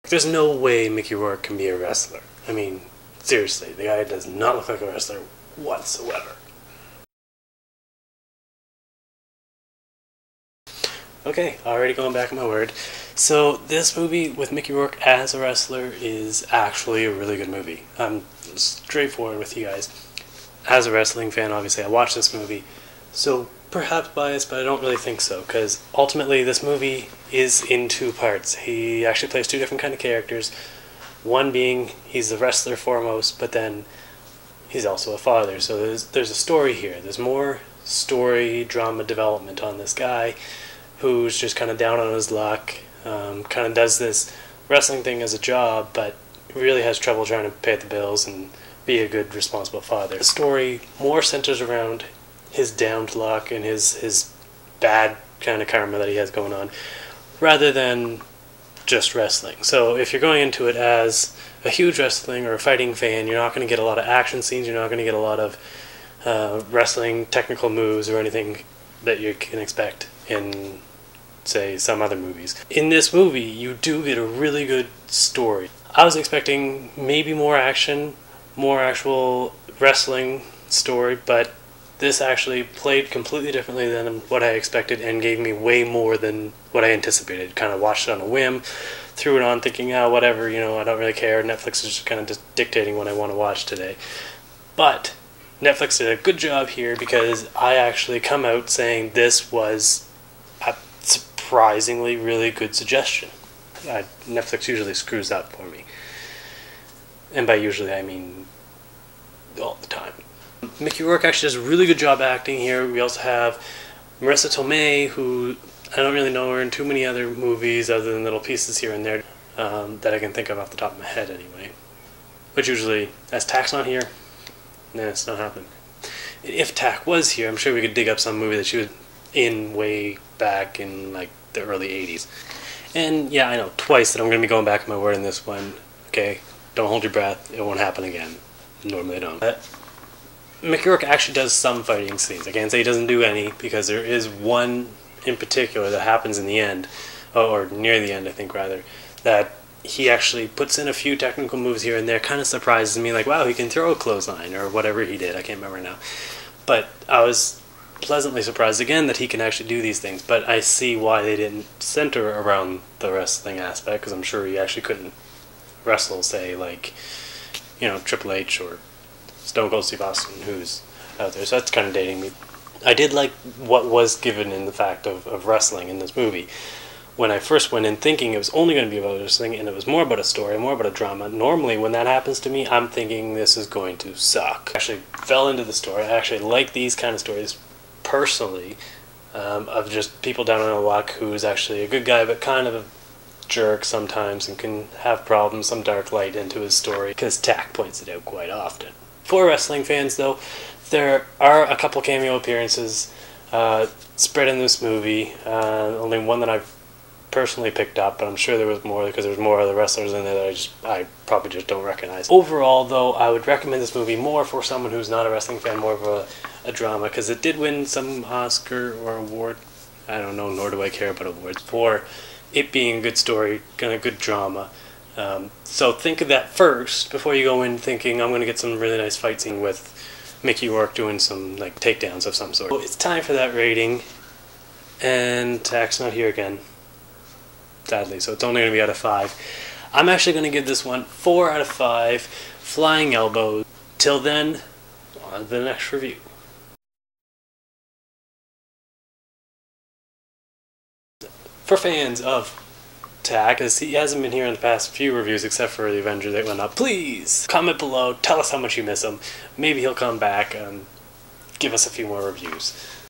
There's no way Mickey Rourke can be a wrestler. I mean, seriously, the guy does not look like a wrestler whatsoever. Okay, already going back on my word. So this movie with Mickey Rourke as a wrestler is actually a really good movie. I'm straightforward with you guys. As a wrestling fan, obviously, I watched this movie, so perhaps biased, but I don't really think so, because ultimately this movie is in two parts. He actually plays two different kind of characters. One being he's the wrestler foremost, but then he's also a father. So there's a story here. There's more story, drama development on this guy who's just kind of down on his luck, kind of does this wrestling thing as a job, but really has trouble trying to pay the bills and be a good, responsible father. The story more centers around his downed luck and his bad kind of karma that he has going on, rather than just wrestling. So if you're going into it as a huge wrestling or a fighting fan, you're not going to get a lot of action scenes, you're not going to get a lot of wrestling technical moves or anything that you can expect in, say, some other movies. In this movie, you do get a really good story. I was expecting maybe more action, more actual wrestling story, but this actually played completely differently than what I expected and gave me way more than what I anticipated. Kind of watched it on a whim, threw it on thinking, oh, whatever, you know, I don't really care. Netflix is just kind of just dictating what I want to watch today. But Netflix did a good job here because I actually come out saying this was a surprisingly really good suggestion. Netflix usually screws up for me. And by usually, I mean all the time. Mickey Rourke actually does a really good job acting here. We also have Marissa Tomei, who I don't really know her in too many other movies other than little pieces here and there that I can think of off the top of my head anyway. Which usually, as Tak's not here, nah, it's not happening. If Tak was here, I'm sure we could dig up some movie that she was in way back in like the early 80s. And yeah, I know twice that I'm going to be going back on my word in this one. Okay, don't hold your breath. It won't happen again. Normally I don't. Mickey Rourke actually does some fighting scenes. I can't say he doesn't do any, because there is one in particular that happens in the end, or near the end, I think, rather, that he actually puts in a few technical moves here and there. Kind of surprises me, like, wow, he can throw a clothesline, or whatever he did. I can't remember now. But I was pleasantly surprised, again, that he can actually do these things. But I see why they didn't center around the wrestling aspect, because I'm sure he actually couldn't wrestle, say, like, you know, Triple H or Stone Cold Steve Austin, who's out there. So that's kind of dating me. I did like what was given in the fact of wrestling in this movie. When I first went in thinking it was only going to be about wrestling and it was more about a story, more about a drama, normally when that happens to me, I'm thinking this is going to suck. I actually fell into the story. I actually like these kind of stories personally, of just people down on their luck who's actually a good guy but kind of a jerk sometimes and can have problems, some dark light into his story, because Tak points it out quite often. For wrestling fans, though, there are a couple cameo appearances spread in this movie. Only one that I've personally picked up, but I'm sure there was more because there's more other wrestlers in there that I probably just don't recognize. Overall, though, I would recommend this movie more for someone who's not a wrestling fan, more of a drama, because it did win some Oscar or award. I don't know, nor do I care about awards, for it being a good story, kind of good drama. So think of that first before you go in thinking I'm going to get some really nice fight scene with Mickey Rourke doing some like takedowns of some sort. So it's time for that rating, and Tak's not here again, sadly, so it's only going to be out of 5. I'm actually going to give this one 4 out of 5 flying elbows. Till then, on to the next review. For fans of Tak, as he hasn't been here in the past few reviews except for the Avenger that went up, please comment below, tell us how much you miss him. Maybe he'll come back and give us a few more reviews.